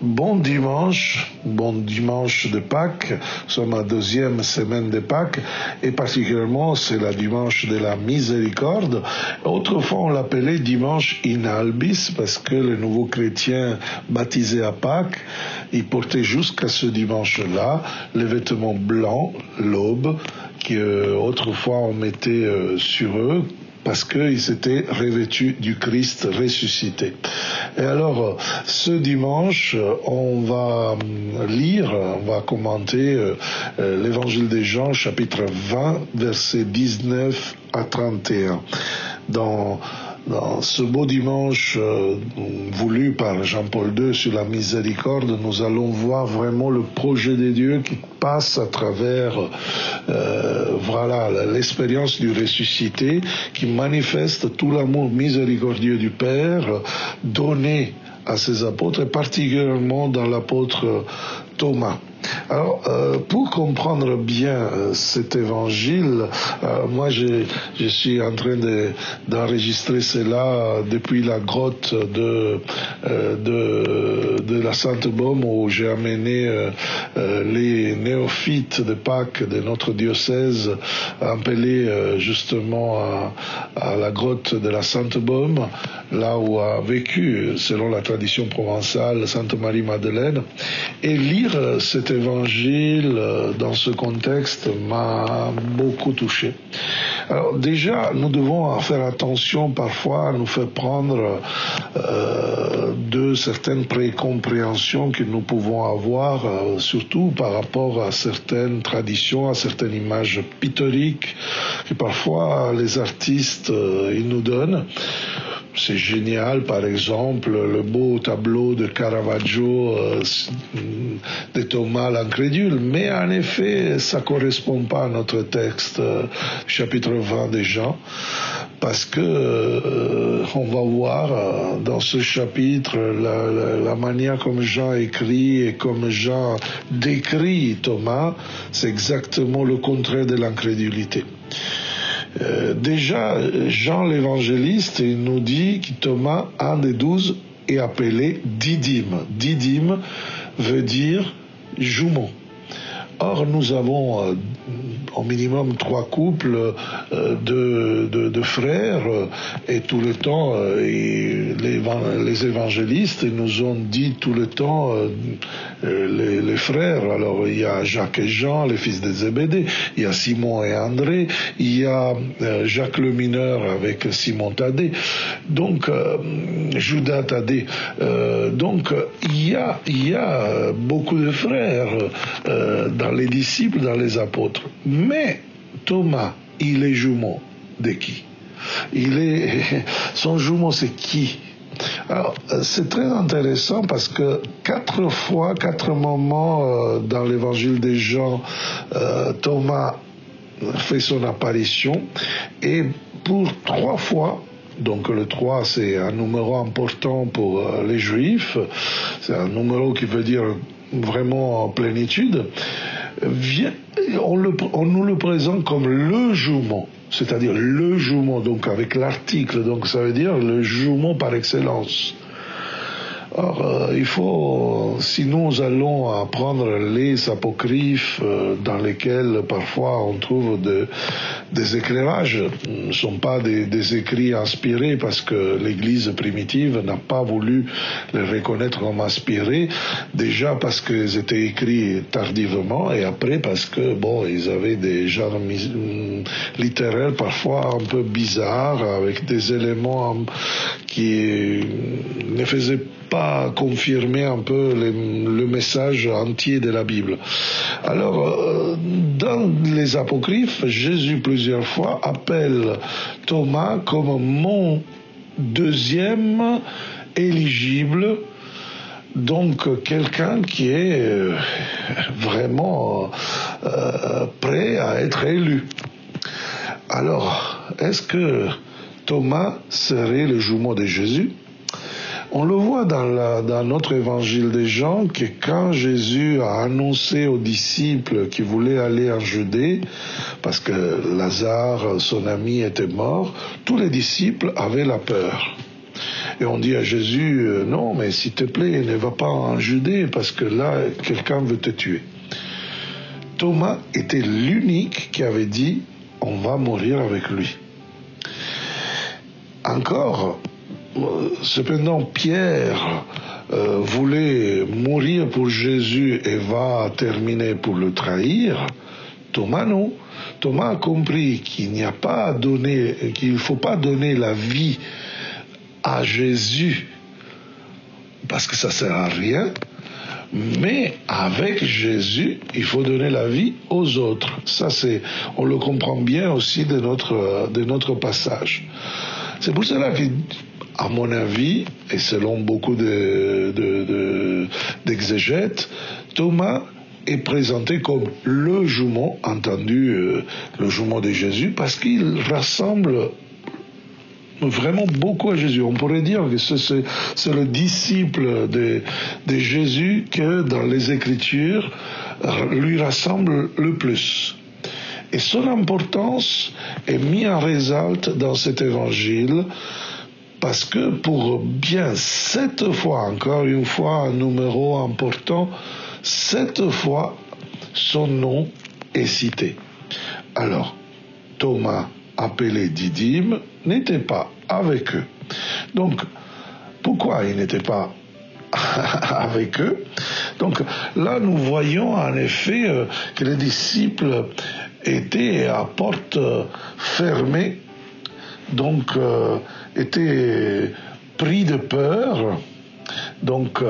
Bon dimanche de Pâques. Nous sommes à deuxième semaine de Pâques et particulièrement c'est la dimanche de la miséricorde. Autrefois on l'appelait dimanche in albis parce que les nouveaux chrétiens baptisés à Pâques, ils portaient jusqu'à ce dimanche-là les vêtements blancs, l'aube, qu'autrefois on mettait sur eux, parce qu'ils étaient revêtus du Christ ressuscité. Et alors, ce dimanche, on va commenter l'évangile de Jean, chapitre 20, versets 19 à 31. Dans ce beau dimanche voulu par Jean-Paul II sur la miséricorde, nous allons voir vraiment le projet de Dieu qui passe à travers l'expérience du ressuscité, qui manifeste tout l'amour miséricordieux du Père donné à ses apôtres, et particulièrement dans l'apôtre Thomas. Alors, pour comprendre bien cet évangile, moi je suis en train d'enregistrer cela depuis la grotte de la Sainte-Baume où j'ai amené les néophytes de Pâques de notre diocèse appelés justement à la grotte de la Sainte-Baume, là où a vécu, selon la tradition provençale, Sainte Marie-Madeleine, et lire cet évangile dans ce contexte m'a beaucoup touché. Alors déjà, nous devons faire attention parfois à nous faire prendre de certaines précompréhensions que nous pouvons avoir, surtout par rapport à certaines traditions, à certaines images pittoriques que parfois les artistes ils nous donnent. C'est génial, par exemple, le beau tableau de Caravaggio de Thomas l'incrédule, mais en effet, ça correspond pas à notre texte, chapitre 20 de Jean, parce que on va voir dans ce chapitre la manière comme Jean écrit et comme Jean décrit Thomas, c'est exactement le contraire de l'incrédulité. Déjà, Jean l'évangéliste il nous dit que Thomas, un des 12, est appelé Didyme. Didyme veut dire jumeau. Or, nous avons au minimum 3 couples de frères et tout le temps, les évangélistes nous ont dit tout le temps les frères. Alors, il y a Jacques et Jean, les fils de Zébédée, il y a Simon et André, il y a Jacques le mineur avec Simon Thaddée, donc Judas Thaddée. Donc, il y a beaucoup de frères dans les disciples, dans les apôtres. Mais Thomas, il est jumeau de qui? Son jumeau, c'est qui? Alors, c'est très intéressant parce que 4 fois, 4 moments dans l'évangile de Jean, Thomas fait son apparition, et pour 3 fois, donc le 3 c'est un numéro important pour les Juifs, c'est un numéro qui veut dire vraiment plénitude, on nous le présente comme le jumeau, c'est-à-dire le jumeau, donc avec l'article, donc ça veut dire le jumeau par excellence. Or, il faut, si nous allons apprendre les apocryphes dans lesquels parfois on trouve des éclairages, ne sont pas des écrits inspirés parce que l'Église primitive n'a pas voulu les reconnaître comme inspirés, déjà parce qu'ils étaient écrits tardivement et après parce que ils avaient des genres littéraires parfois un peu bizarres avec des éléments qui ne faisaient pas confirmer un peu le message entier de la Bible. Alors, dans les apocryphes, Jésus plusieurs fois appelle Thomas comme mon deuxième éligible, donc quelqu'un qui est vraiment prêt à être élu. Alors, est-ce que Thomas serait le jumeau de Jésus? On le voit dans notre évangile de Jean que quand Jésus a annoncé aux disciples qu'il voulait aller en Judée, parce que Lazare, son ami, était mort, tous les disciples avaient la peur. Et on dit à Jésus, non, mais s'il te plaît, ne va pas en Judée, parce que là, quelqu'un veut te tuer. Thomas était l'unique qui avait dit, on va mourir avec lui. Encore, cependant, Pierre voulait mourir pour Jésus et va terminer pour le trahir. Thomas, non. Thomas a compris qu'il n'y a pas à donner, qu'il ne faut pas donner la vie à Jésus parce que ça sert à rien, mais avec Jésus, il faut donner la vie aux autres. Ça, on le comprend bien aussi de notre passage. C'est pour cela que, à mon avis, et selon beaucoup d'exégètes, Thomas est présenté comme le jumeau, entendu le jumeau de Jésus, parce qu'il rassemble vraiment beaucoup à Jésus. On pourrait dire que c'est le disciple de Jésus que dans les Écritures lui rassemble le plus. Et son importance est mise en résalte dans cet évangile parce que pour bien 7 fois, encore une fois un numéro important, 7 fois son nom est cité. Alors, Thomas, appelé Didyme, n'était pas avec eux. Donc, pourquoi il n'était pas avec eux? Donc là, nous voyons en effet que les disciples étaient à porte fermée, donc étaient pris de peur, donc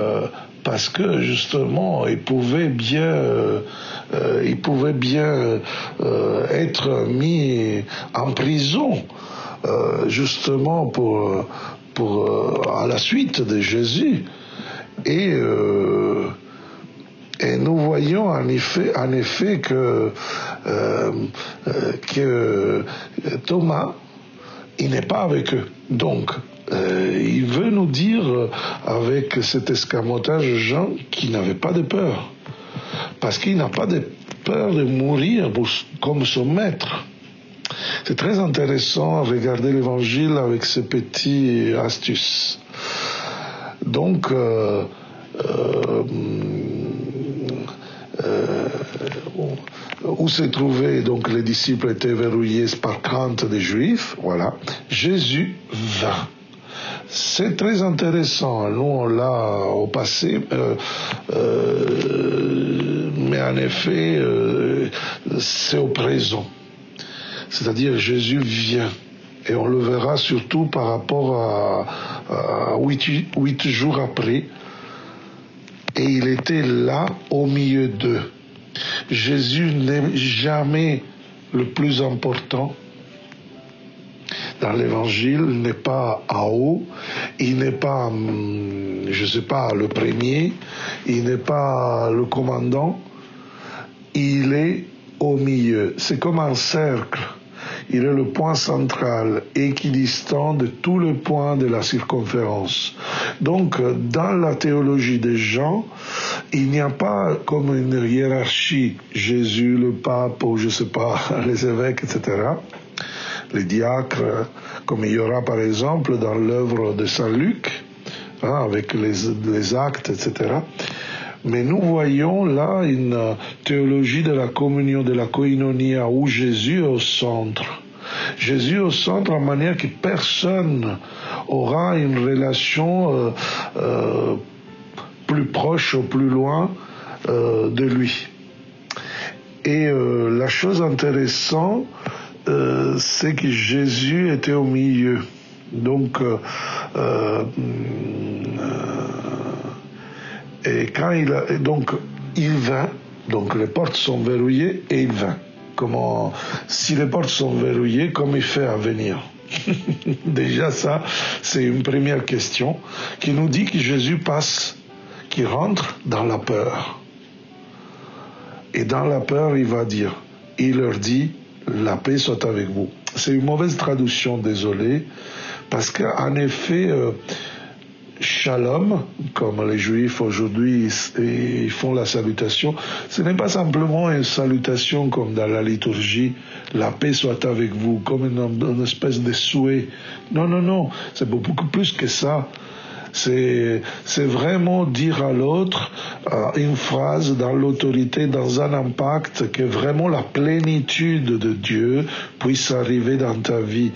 parce que justement ils pouvaient bien être mis en prison justement pour à la suite de Jésus. Et nous voyons en effet que Thomas, il n'est pas avec eux. Donc, il veut nous dire, avec cet escamotage de Jean, qu'il n'avait pas de peur. Parce qu'il n'a pas de peur de mourir comme son maître. C'est très intéressant de regarder l'évangile avec ces petites astuces. Donc, où se trouvaient donc les disciples étaient verrouillés par crainte des Juifs, voilà, Jésus vint. C'est très intéressant, nous on l'a au passé, mais en effet c'est au présent. C'est-à-dire Jésus vient. Et on le verra surtout par rapport à 8 jours après. Et il était là au milieu d'eux. Jésus n'est jamais le plus important dans l'évangile, il n'est pas en haut, il n'est pas, le premier, il n'est pas le commandant, il est au milieu. C'est comme un cercle. Il est le point central, équidistant de tous les points de la circonférence. Donc, dans la théologie des Jean, il n'y a pas comme une hiérarchie, Jésus, le pape, ou les évêques, etc., les diacres, comme il y aura par exemple dans l'œuvre de Saint Luc, avec les actes, etc., mais nous voyons là une théologie de la communion, de la koinonia, où Jésus est au centre. Jésus est au centre en manière que personne aura une relation plus proche ou plus loin de lui. Et la chose intéressante, c'est que Jésus était au milieu. Donc, et quand il vint, donc les portes sont verrouillées et il vint. Si les portes sont verrouillées, comment il fait à venir? Déjà ça, c'est une première question qui nous dit que Jésus qu'il rentre dans la peur. Et dans la peur, il va dire, il leur dit, la paix soit avec vous. C'est une mauvaise traduction, désolé, parce qu'en effet, Shalom, comme les Juifs aujourd'hui ils font la salutation, ce n'est pas simplement une salutation comme dans la liturgie, la paix soit avec vous, comme une espèce de souhait. Non, non, non, c'est beaucoup plus que ça. C'est vraiment dire à l'autre une phrase dans l'autorité, dans un impact, que vraiment la plénitude de Dieu puisse arriver dans ta vie.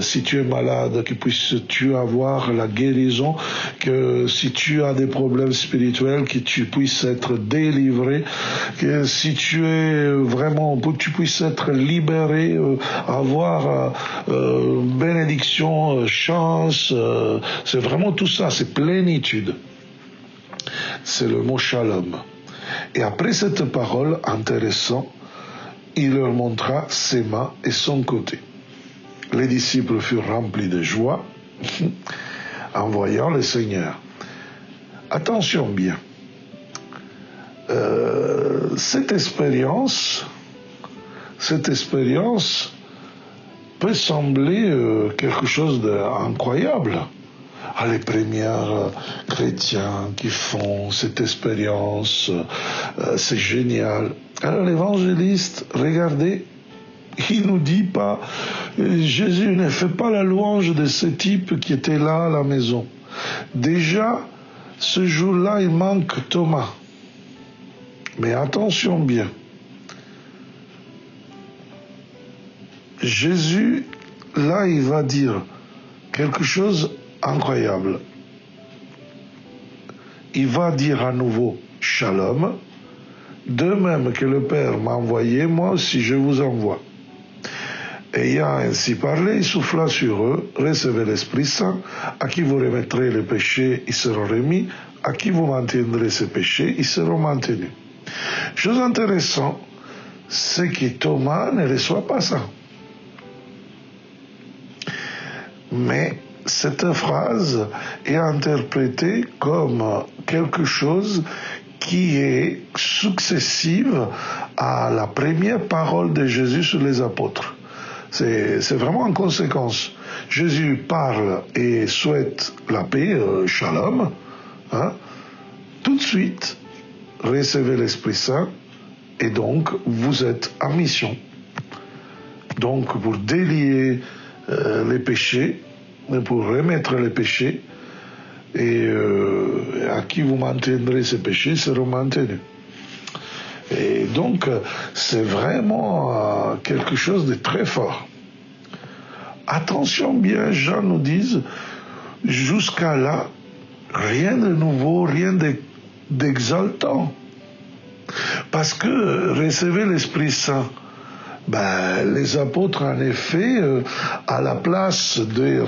Si tu es malade, que puisses-tu avoir la guérison, que si tu as des problèmes spirituels, que tu puisses être délivré, que si tu es vraiment, que tu puisses être libéré, avoir bénédiction, chance, c'est vraiment tout ça. C'est plénitude. C'est le mot shalom. Et après cette parole intéressante, il leur montra ses mains et son côté. Les disciples furent remplis de joie en voyant le Seigneur. Attention bien. Cette expérience peut sembler quelque chose d'incroyable. Les premiers chrétiens qui font cette expérience, c'est génial. Alors l'évangéliste, regardez, il nous dit pas, Jésus ne fait pas la louange de ce type qui était là à la maison. Déjà, ce jour-là, il manque Thomas. Mais attention bien. Jésus, là, il va dire quelque chose incroyable. Il va dire à nouveau Shalom, de même que le Père m'a envoyé, moi aussi je vous envoie. Ayant ainsi parlé, il souffla sur eux, recevez l'Esprit Saint, à qui vous remettrez les péchés, ils seront remis, à qui vous maintiendrez ces péchés, ils seront maintenus. Chose intéressante, c'est que Thomas ne reçoit pas ça. Mais cette phrase est interprétée comme quelque chose qui est successive à la première parole de Jésus sur les apôtres. C'est vraiment en conséquence. Jésus parle et souhaite la paix, shalom. Tout de suite, recevez l'Esprit Saint et donc vous êtes en mission. Donc pour délier les péchés, pour remettre les péchés, et à qui vous maintiendrez ces péchés seront maintenus. Et donc, c'est vraiment quelque chose de très fort. Attention bien, Jean nous dit, jusqu'à là, rien de nouveau, rien d'exaltant. Parce que recevez l'Esprit Saint, les apôtres, en effet, à la place de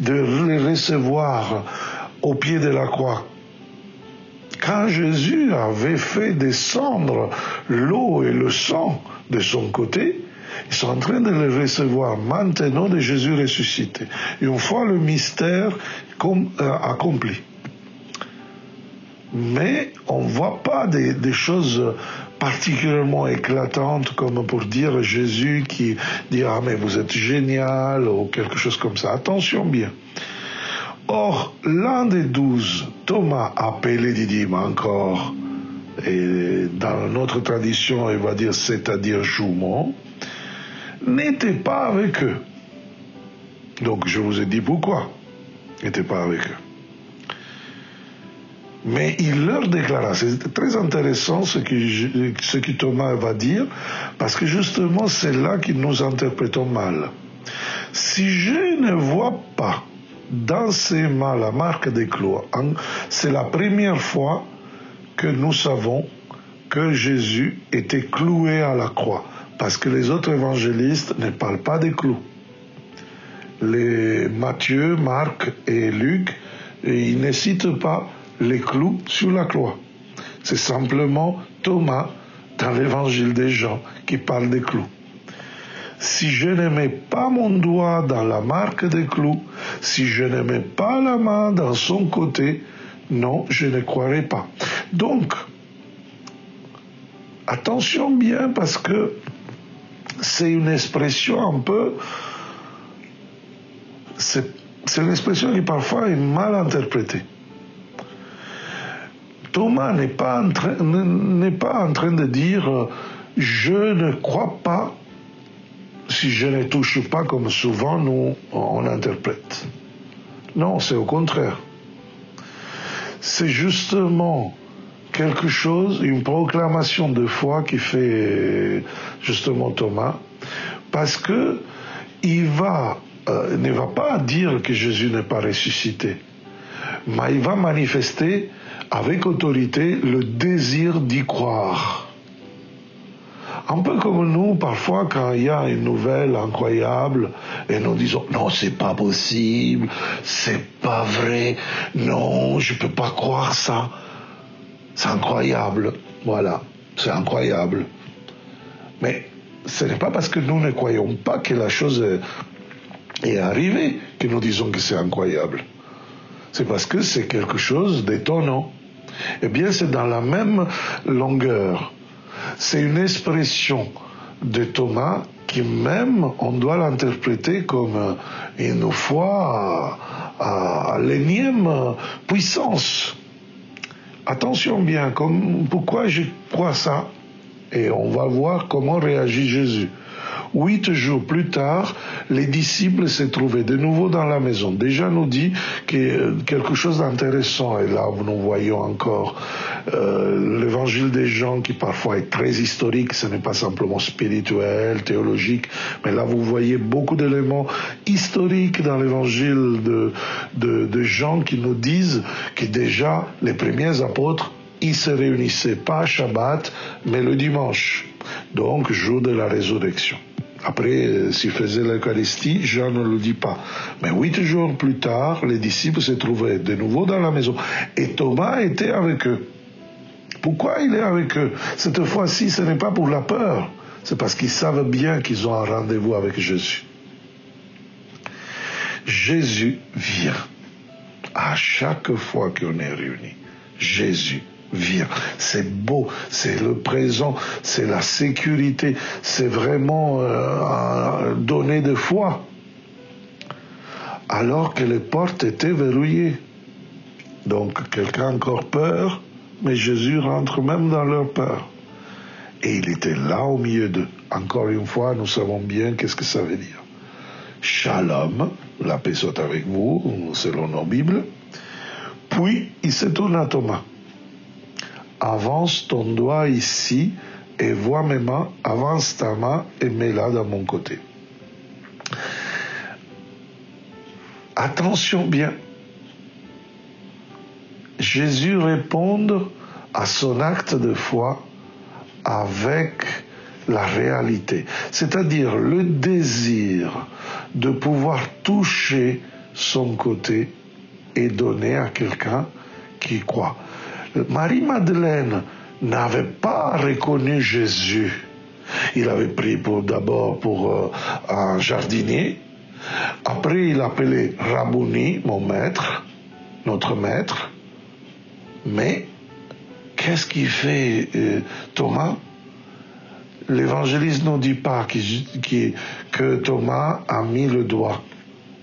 les recevoir au pied de la croix, quand Jésus avait fait descendre l'eau et le sang de son côté, ils sont en train de les recevoir maintenant de Jésus ressuscité. Une fois le mystère accompli. Mais on ne voit pas des choses particulièrement éclatantes comme pour dire Jésus qui dit « Ah mais vous êtes génial » ou quelque chose comme ça. Attention bien. Or, l'un des 12, Thomas, appelé Didyme encore, et dans notre tradition, il va dire c'est-à-dire jumeau, n'était pas avec eux. Donc je vous ai dit pourquoi il n'était pas avec eux. Mais il leur déclara, c'est très intéressant ce que Thomas va dire, parce que justement c'est là que nous interprétons mal. Si je ne vois pas dans ses mains la marque des clous, c'est la première fois que nous savons que Jésus était cloué à la croix, parce que les autres évangélistes ne parlent pas des clous. Les Matthieu, Marc et Luc, ils ne citent pas les clous sur la croix. C'est simplement Thomas, dans l'évangile des Jean, qui parle des clous. Si je ne mets pas mon doigt dans la marque des clous, si je ne mets pas la main dans son côté, non, je ne croirai pas. Donc, attention bien, parce que c'est une expression un peu... c'est une expression qui parfois est mal interprétée. Thomas n'est pas en train de dire je ne crois pas si je ne touche pas, comme souvent nous on interprète. Non, c'est au contraire. C'est justement quelque chose, une proclamation de foi qui fait justement Thomas, parce que il ne va pas dire que Jésus n'est pas ressuscité, mais il va manifester avec autorité le désir d'y croire. Un peu comme nous, parfois, quand il y a une nouvelle incroyable, et nous disons, non, c'est pas possible, c'est pas vrai, non, je peux pas croire ça. C'est incroyable. Voilà, c'est incroyable. Mais ce n'est pas parce que nous ne croyons pas que la chose est arrivée que nous disons que c'est incroyable. C'est parce que c'est quelque chose d'étonnant. Eh bien, c'est dans la même longueur. C'est une expression de Thomas qui même, on doit l'interpréter comme une foi à l'énième puissance. Attention bien, pourquoi je crois ça? Et on va voir comment réagit Jésus. 8 jours plus tard, les disciples se trouvaient de nouveau dans la maison. Déjà nous dit quelque chose d'intéressant, et là nous voyons encore l'évangile des Jean qui parfois est très historique, ce n'est pas simplement spirituel, théologique, mais là vous voyez beaucoup d'éléments historiques dans l'évangile de Jean qui nous disent que déjà les premiers apôtres, ils se réunissaient pas à Shabbat, mais le dimanche, donc jour de la résurrection. Après, s'ils faisaient l'Eucharistie, Jean ne le dit pas. Mais 8 jours plus tard, les disciples se trouvaient de nouveau dans la maison. Et Thomas était avec eux. Pourquoi il est avec eux? Cette fois-ci, ce n'est pas pour la peur. C'est parce qu'ils savent bien qu'ils ont un rendez-vous avec Jésus. Jésus vient. À chaque fois qu'on est réunis, Jésus vient. C'est beau, c'est le présent, c'est la sécurité, c'est vraiment un donné de foi. Alors que les portes étaient verrouillées. Donc quelqu'un a encore peur, mais Jésus rentre même dans leur peur. Et il était là au milieu d'eux. Encore une fois, nous savons bien qu'est-ce que ça veut dire. Shalom, la paix soit avec vous, selon nos Bibles. Puis il se tourne à Thomas. Avance ton doigt ici et vois mes mains, avance ta main et mets-la dans mon côté. Attention bien. Jésus répond à son acte de foi avec la réalité, c'est-à-dire le désir de pouvoir toucher son côté et donner à quelqu'un qui croit. Marie-Madeleine n'avait pas reconnu Jésus. Il avait pris d'abord pour un jardinier. Après, il appelait Rabouni, mon maître, notre maître. Mais, qu'est-ce qu'il fait Thomas? L'évangéliste ne dit pas que Thomas a mis le doigt.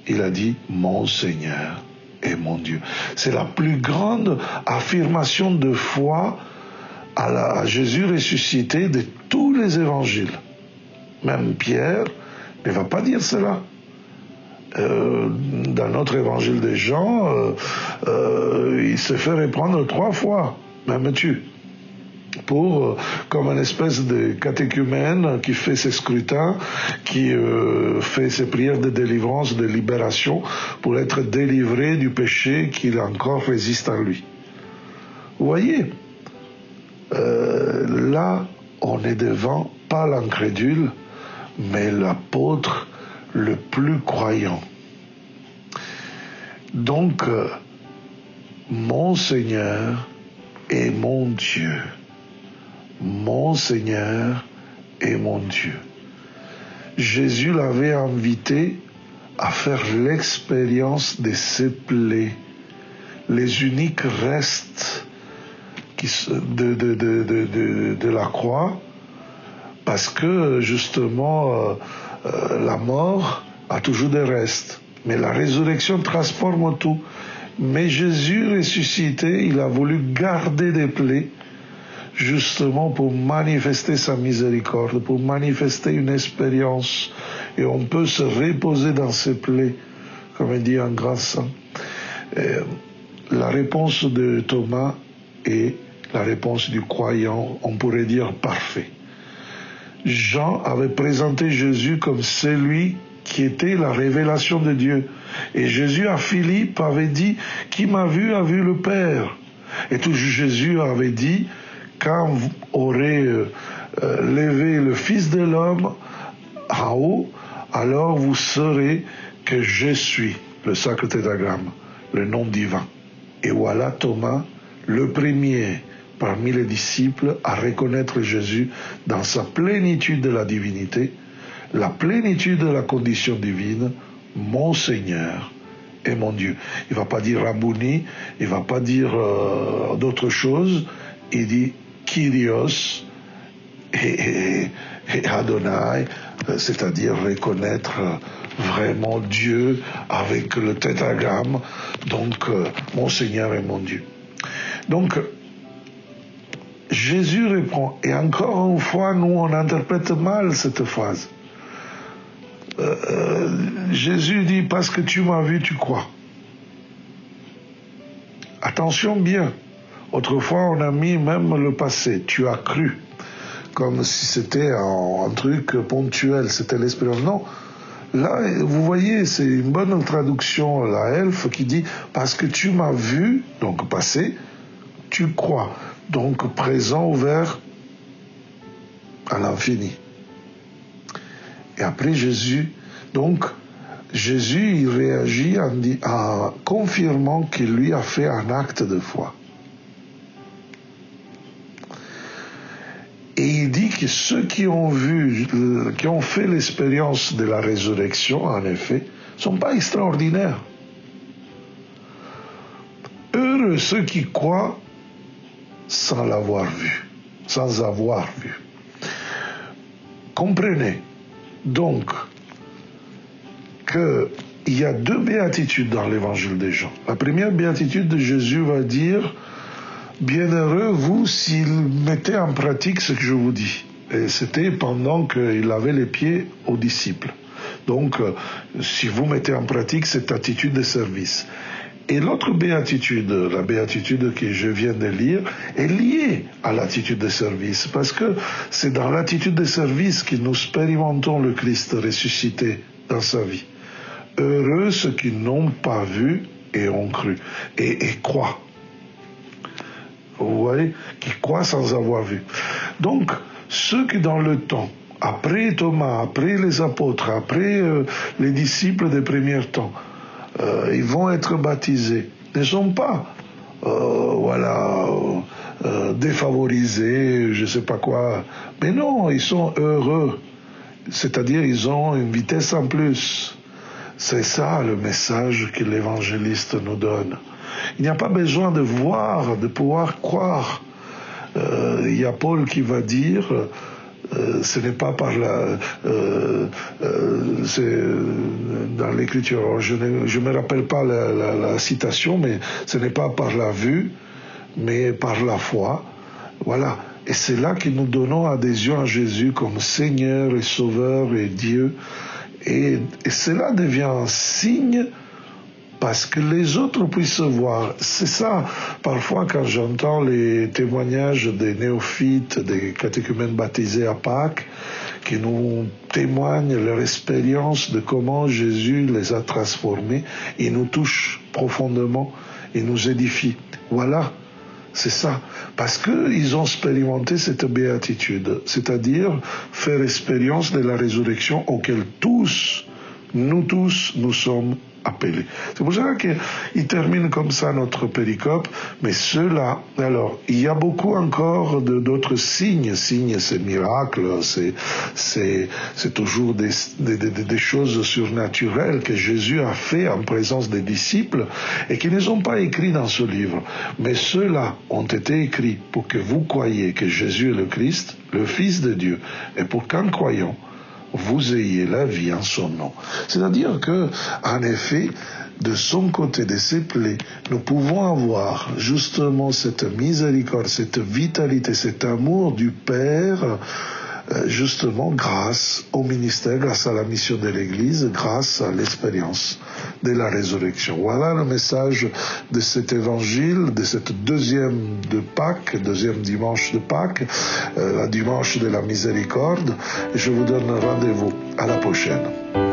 Il a dit « Mon Seigneur et mon Dieu ». C'est la plus grande affirmation de foi à Jésus ressuscité de tous les évangiles. Même Pierre ne va pas dire cela. Dans notre évangile de Jean, il se fait reprendre 3 fois, même tu, comme une espèce de catéchumène qui fait ses scrutins, qui fait ses prières de délivrance, de libération, pour être délivré du péché qui encore résiste à lui. Vous voyez, là, on est devant, pas l'incrédule, mais l'apôtre le plus croyant. Donc, mon Seigneur et mon Dieu. Mon Seigneur et mon Dieu. Jésus l'avait invité à faire l'expérience de ses plaies, les uniques restes de la croix, parce que justement la mort a toujours des restes. Mais la résurrection transforme tout. Mais Jésus ressuscité, il a voulu garder des plaies, justement pour manifester sa miséricorde, pour manifester une expérience. Et on peut se reposer dans ses plaies, comme dit un grand saint. La réponse de Thomas est la réponse du croyant, on pourrait dire parfait. Jean avait présenté Jésus comme celui qui était la révélation de Dieu. Et Jésus à Philippe avait dit, qui m'a vu a vu le Père. Et tout Jésus avait dit, quand vous aurez levé le Fils de l'homme en haut, alors vous saurez que je suis le sacre tétragramme, le nom divin. Et voilà Thomas, le premier parmi les disciples à reconnaître Jésus dans sa plénitude de la divinité, la plénitude de la condition divine, mon Seigneur et mon Dieu. Il ne va pas dire Rabouni, il ne va pas dire d'autres choses, il dit Kyrios et Adonai, c'est-à-dire reconnaître vraiment Dieu avec le tétragramme, donc mon Seigneur et mon Dieu. Donc, Jésus répond, et encore une fois, nous on interprète mal cette phrase. Jésus dit, parce que tu m'as vu, tu crois. Attention bien, autrefois on a mis même le passé, tu as cru, comme si c'était un truc ponctuel, c'était l'espérance. Non, là, vous voyez, c'est une bonne traduction, la elfe, qui dit, parce que tu m'as vu, donc passé, tu crois. Donc présent ouvert à l'infini. Et après Jésus, il réagit en confirmant qu'il lui a fait un acte de foi. Et il dit que ceux qui ont fait l'expérience de la résurrection, en effet, ne sont pas extraordinaires. Heureux ceux qui croient sans l'avoir vu, sans avoir vu. Comprenez donc qu'il y a deux béatitudes dans l'évangile de Jean. La première béatitude de Jésus va dire « Bienheureux vous s'il mettez en pratique ce que je vous dis ». Et c'était pendant qu'il avait les pieds aux disciples. Donc, si vous mettez en pratique cette attitude de service. Et l'autre béatitude, la béatitude que je viens de lire, est liée à l'attitude de service, parce que c'est dans l'attitude de service que nous expérimentons le Christ ressuscité dans sa vie. Heureux ceux qui n'ont pas vu et ont cru, et croient. Vous voyez, qui croient sans avoir vu. Donc, ceux qui dans le temps, après Thomas, après les apôtres, après les disciples des premiers temps, ils vont être baptisés, ne sont pas défavorisés, je ne sais pas quoi, mais non, ils sont heureux, c'est-à-dire ils ont une vitesse en plus. C'est ça le message que l'évangéliste nous donne. Il n'y a pas besoin de voir, de pouvoir croire. Il y a Paul qui va dire ce n'est pas par c'est dans l'écriture, je ne me rappelle pas la citation, mais ce n'est pas par la vue, mais par la foi. Voilà. Et c'est là que nous donnons adhésion à Jésus comme Seigneur et Sauveur et Dieu. Et cela devient un signe parce que les autres puissent voir. C'est ça, parfois quand j'entends les témoignages des néophytes, des catéchumènes baptisés à Pâques, qui nous témoignent leur expérience de comment Jésus les a transformés, ils nous touchent profondément, ils nous édifient. Voilà, c'est ça. Parce qu'ils ont expérimenté cette béatitude, c'est-à-dire faire expérience de la résurrection auquel nous sommes appelés. C'est pour ça qu'il termine comme ça notre péricope, mais ceux-là, alors, il y a beaucoup encore d'autres signes. Signes, c'est miracles, c'est toujours des choses surnaturelles que Jésus a fait en présence des disciples et qui ne sont pas écrits dans ce livre. Mais ceux-là ont été écrits pour que vous croyiez que Jésus est le Christ, le Fils de Dieu, et pour qu'en croyant, vous ayez la vie en son nom. C'est-à-dire que, en effet, de son côté, de ses plaies, nous pouvons avoir justement cette miséricorde, cette vitalité, cet amour du Père, justement grâce au ministère, grâce à la mission de l'Église, grâce à l'expérience de la résurrection. Voilà le message de cet évangile, de cette deuxième dimanche de Pâques, la dimanche de la miséricorde. Et je vous donne rendez-vous à la prochaine.